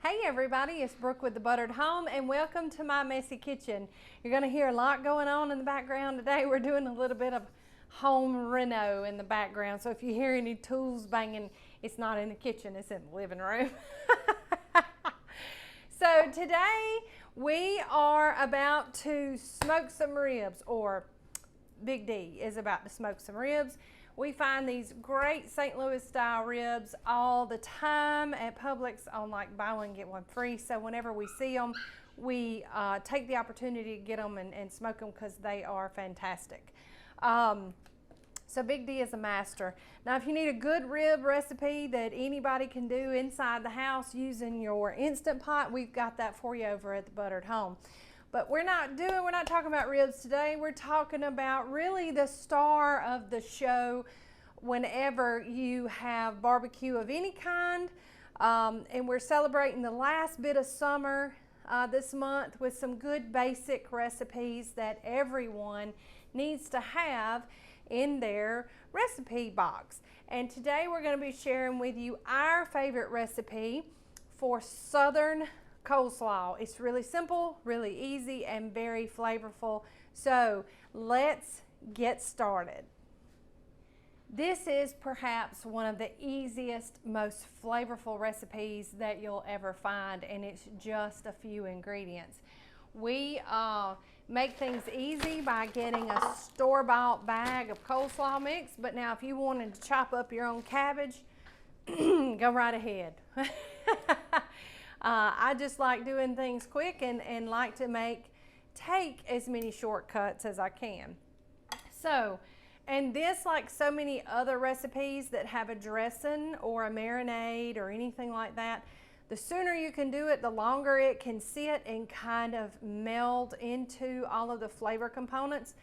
Hey everybody, it's Brooke with The Buttered Home and welcome to my messy kitchen. You're going to hear a lot going on in the background today. We're doing a little bit of home reno in the background, so if you hear any tools banging, it's not in the kitchen, it's in the living room. So today we are about to smoke some ribs, or Big D is about to smoke some ribs. We find these great St. Louis style ribs all the time at Publix on like buy one get one free. So whenever we see them, we take the opportunity to get them and smoke them because they are fantastic. So Big D is a master. Now if you need a good rib recipe that anybody can do inside the house using your Instant Pot, we've got that for you over at The Buttered Home. But we're not talking about ribs today. We're talking about really the star of the show whenever you have barbecue of any kind. And we're celebrating the last bit of summer this month with some good basic recipes that everyone needs to have in their recipe box. And today we're going to be sharing with you our favorite recipe for Southern coleslaw. It's really simple, really easy, and very flavorful. So let's get started. This is perhaps one of the easiest, most flavorful recipes that you'll ever find, and it's just a few ingredients. We make things easy by getting a store-bought bag of coleslaw mix, but now if you wanted to chop up your own cabbage, go right ahead. I just like doing things quick and like to take as many shortcuts as I can. So, and this, like so many other recipes that have a dressing or a marinade or anything like that, the sooner you can do it, the longer it can sit and kind of meld into all of the flavor components,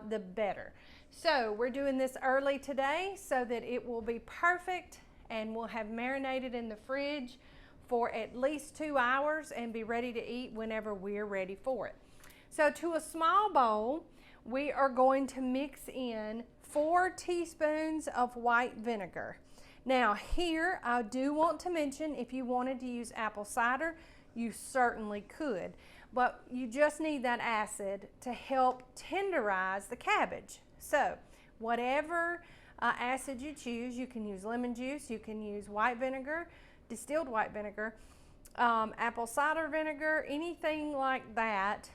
the better. So we're doing this early today so that it will be perfect and we'll have marinated in the fridge for at least 2 hours and be ready to eat whenever we're ready for it. So to a small bowl, we are going to mix in 4 teaspoons of white vinegar. Now here, I do want to mention, if you wanted to use apple cider, you certainly could, but you just need that acid to help tenderize the cabbage. So whatever acid you choose, you can use lemon juice, you can use white vinegar, distilled white vinegar, apple cider vinegar, anything like that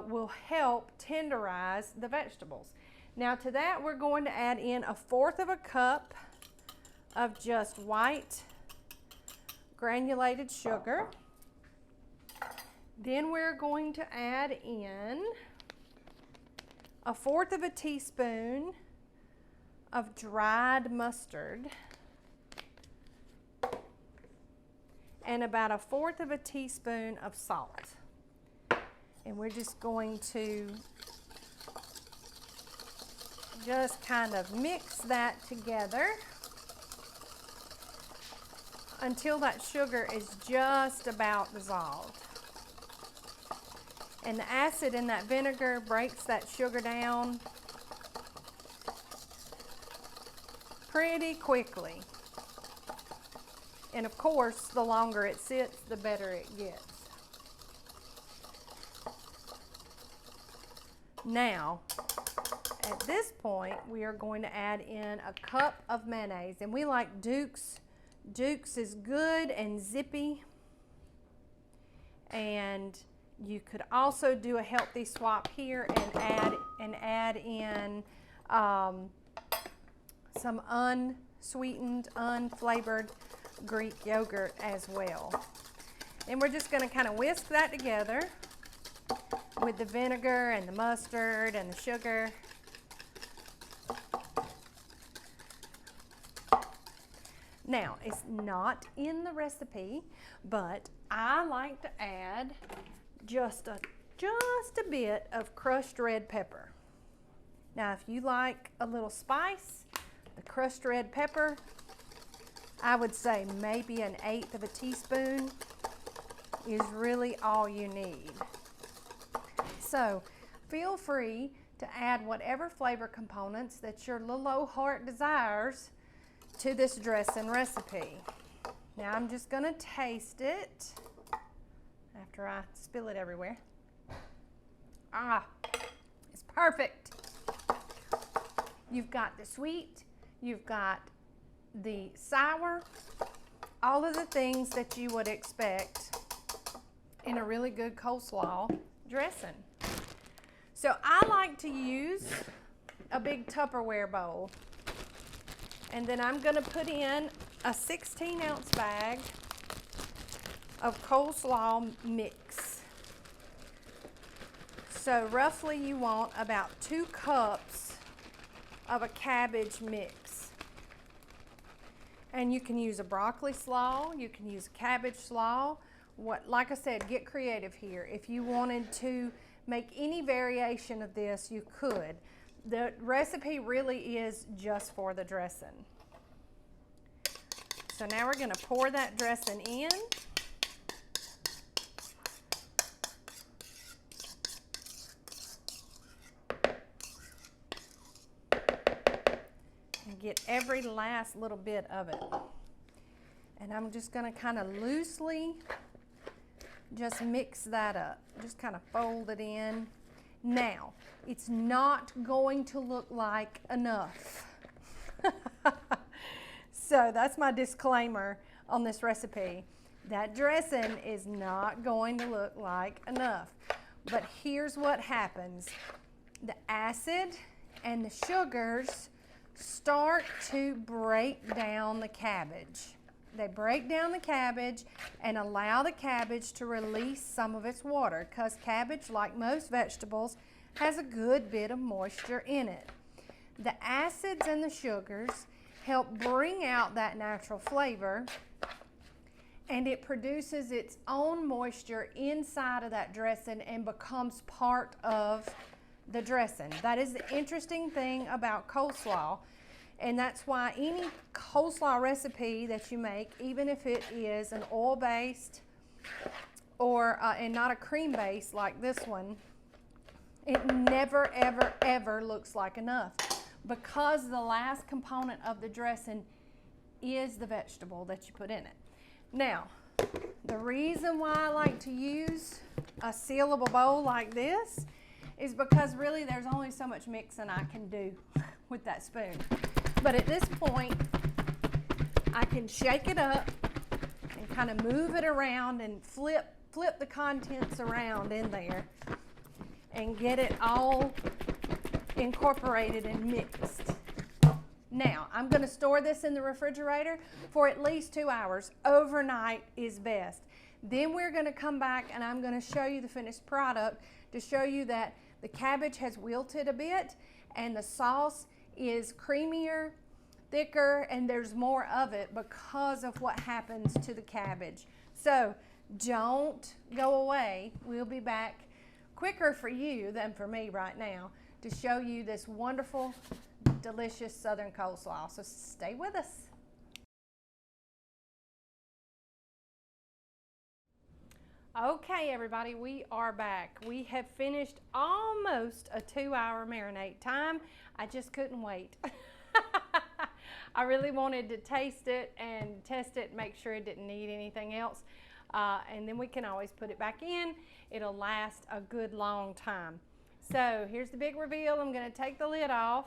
will help tenderize the vegetables. Now to that we're going to add in 1/4 cup of just white granulated sugar. Then we're going to add in 1/4 teaspoon of dried mustard and about 1/4 teaspoon of salt. And we're just going to just kind of mix that together until that sugar is just about dissolved. And the acid in that vinegar breaks that sugar down pretty quickly. And of course, the longer it sits, the better it gets. Now, at this point, we are going to add in 1 cup of mayonnaise. And we like Duke's. Duke's is good and zippy. And you could also do a healthy swap here and add in some unsweetened, unflavored Greek yogurt as well. And we're just going to kind of whisk that together with the vinegar and the mustard and the sugar. Now, it's not in the recipe, but I like to add just a bit of crushed red pepper. Now, if you like a little spice, the crushed red pepper, I would say maybe 1/8 teaspoon is really all you need. So feel free to add whatever flavor components that your little old heart desires to this dressing recipe. Now I'm just going to taste it. after I spill it everywhere. Ah, it's perfect. You've got the sweet, you've got the sour, all of the things that you would expect in a really good coleslaw dressing. So I like to use a big Tupperware bowl, and then I'm going to put in a 16-ounce bag of coleslaw mix. So roughly you want about 2 cups of a cabbage mix. And you can use a broccoli slaw, you can use a cabbage slaw. Like I said, get creative here. If you wanted to make any variation of this, you could. The recipe really is just for the dressing. So now we're going to pour that dressing in. And get every last little bit of it. And I'm just going to kind of loosely just mix that up. Just kind of fold it in. Now, it's not going to look like enough. So that's my disclaimer on this recipe. That dressing is not going to look like enough. But here's what happens. The acid and the sugars start to break down the cabbage. They break down the cabbage and allow the cabbage to release some of its water, because cabbage, like most vegetables, has a good bit of moisture in it. The acids and the sugars help bring out that natural flavor, and it produces its own moisture inside of that dressing and becomes part of the dressing. That is the interesting thing about coleslaw. And that's why any coleslaw recipe that you make, even if it is an oil-based or and not a cream-based like this one, it never, ever, ever looks like enough, because the last component of the dressing is the vegetable that you put in it. Now, the reason why I like to use a sealable bowl like this is because really there's only so much mixing I can do with that spoon. But at this point, I can shake it up and kind of move it around and flip the contents around in there and get it all incorporated and mixed. Now, I'm going to store this in the refrigerator for at least 2 hours. Overnight is best. Then we're going to come back and I'm going to show you the finished product to show you that the cabbage has wilted a bit and the sauce is creamier, thicker, and there's more of it because of what happens to the cabbage. So don't go away. We'll be back quicker for you than for me right now to show you this wonderful, delicious Southern coleslaw. So stay with us. Okay, everybody, we are back. We have finished almost a 2-hour marinade time. I just couldn't wait. I really wanted to taste it and test it, make sure it didn't need anything else. And then we can always put it back in. It'll last a good long time. So here's the big reveal. I'm going to take the lid off,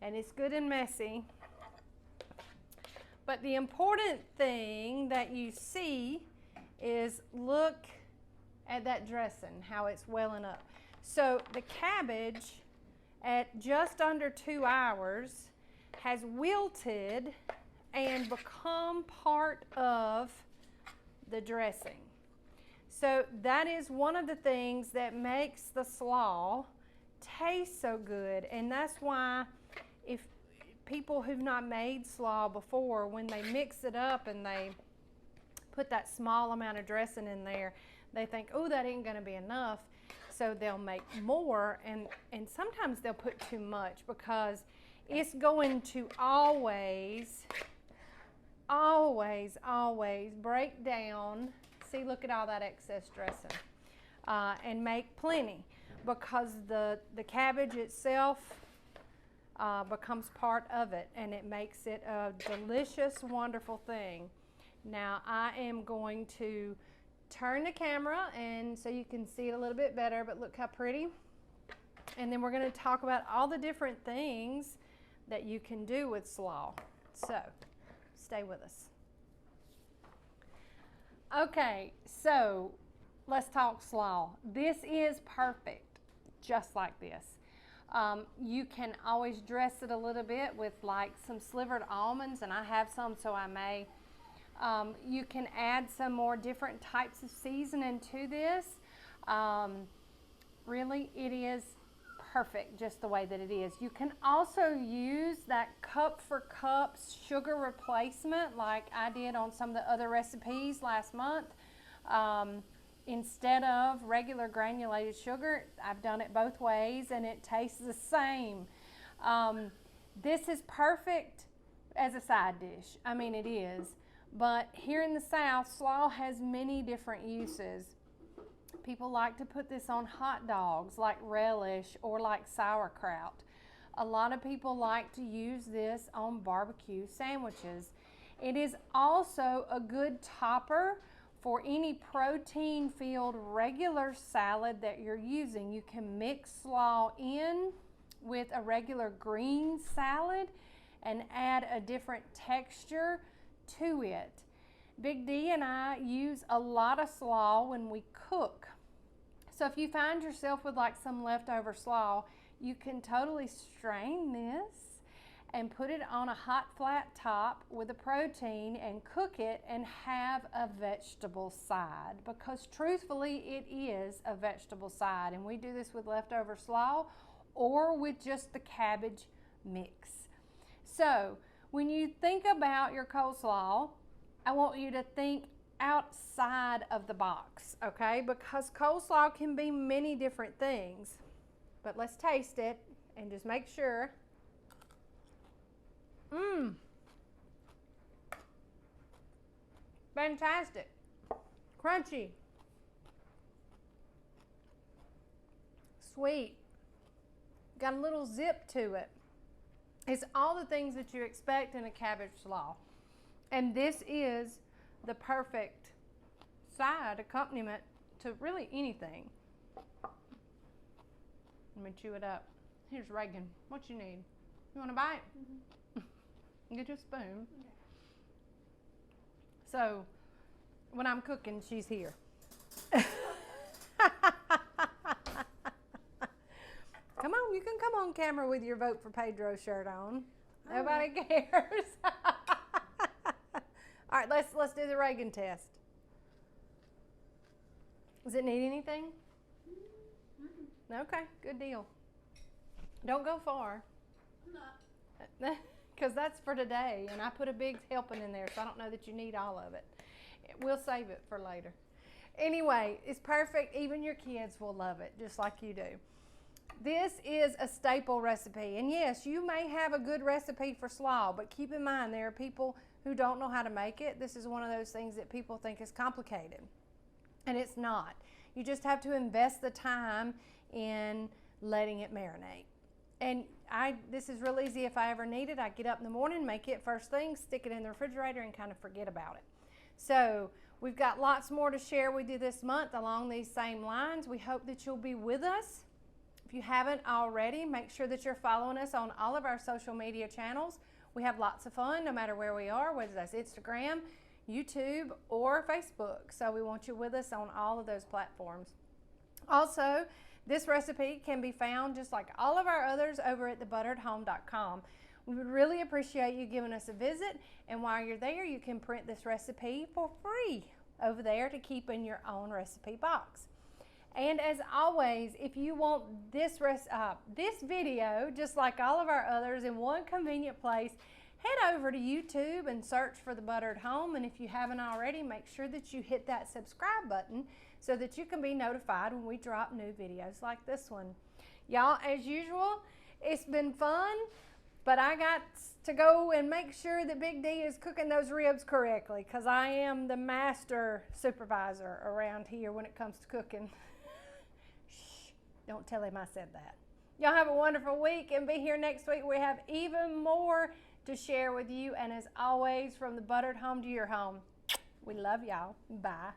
and it's good and messy. But the important thing that you see is look at that dressing, how it's welling up. So the cabbage at just under 2 hours has wilted and become part of the dressing. So that is one of the things that makes the slaw taste so good, and that's why if people who've not made slaw before, when they mix it up and they put that small amount of dressing in there, they think, oh, that ain't gonna be enough. So they'll make more, and sometimes they'll put too much, because it's going to always break down. See, look at all that excess dressing, and make plenty, because the cabbage itself becomes part of it, and it makes it a delicious, wonderful thing. Now I am going to turn the camera and so you can see it a little bit better, but look how pretty. And then we're going to talk about all the different things that you can do with slaw. So stay with us. Okay, so let's talk slaw. This is perfect, just like this. You can always dress it a little bit with like some slivered almonds, and I have some, so I may. You can add some more different types of seasoning to this. Really, it is perfect just the way that it is. You can also use that cup for cups sugar replacement like I did on some of the other recipes last month. Instead of regular granulated sugar, I've done it both ways and it tastes the same. This is perfect as a side dish. I mean, it is. But here in the South, slaw has many different uses. People like to put this on hot dogs like relish or like sauerkraut. A lot of people like to use this on barbecue sandwiches. It is also a good topper for any protein-filled regular salad that you're using. You can mix slaw in with a regular green salad and add a different texture to it. Big D and I use a lot of slaw when we cook. So if you find yourself with like some leftover slaw, you can totally strain this and put it on a hot flat top with a protein and cook it and have a vegetable side, because truthfully it is a vegetable side, and we do this with leftover slaw or with just the cabbage mix. So when you think about your coleslaw, I want you to think outside of the box, okay? Because coleslaw can be many different things. But let's taste it and just make sure. Fantastic. Crunchy. Sweet. Got a little zip to it. It's all the things that you expect in a cabbage slaw. And this is the perfect side accompaniment to really anything. Let me chew it up. Here's Reagan. What you need? You want a bite? Mm-hmm. Get you a spoon. Okay. So, when I'm cooking, she's here. Come on, you can come on camera with your Vote for Pedro shirt on. Nobody cares. All right, let's do the Reagan test. Does it need anything? Okay, good deal. Don't go far. No. Because that's for today, and I put a big helping in there, so I don't know that you need all of it. We'll save it for later. Anyway, it's perfect. Even your kids will love it, just like you do. This is a staple recipe, and yes, you may have a good recipe for slaw, but keep in mind there are people who don't know how to make it. This is one of those things that people think is complicated, and it's not. You just have to invest the time in letting it marinate. And this is real easy. If I ever need it, I get up in the morning, make it first thing, stick it in the refrigerator, and kind of forget about it. So we've got lots more to share with you this month along these same lines. We hope that you'll be with us. If you haven't already, make sure that you're following us on all of our social media channels. We have lots of fun no matter where we are, whether that's Instagram, YouTube, or Facebook. So we want you with us on all of those platforms. Also, this recipe can be found just like all of our others over at thebutteredhome.com. We would really appreciate you giving us a visit, and while you're there, you can print this recipe for free over there to keep in your own recipe box. And as always, if you want this video, just like all of our others, in one convenient place, head over to YouTube and search for The Buttered Home. And if you haven't already, make sure that you hit that subscribe button so that you can be notified when we drop new videos like this one. Y'all, as usual, it's been fun, but I got to go and make sure that Big D is cooking those ribs correctly, because I am the master supervisor around here when it comes to cooking. Shh, don't tell him I said that. Y'all have a wonderful week, and be here next week. We have even more to share with you. And as always, from the buttered home to your home, we love y'all. Bye.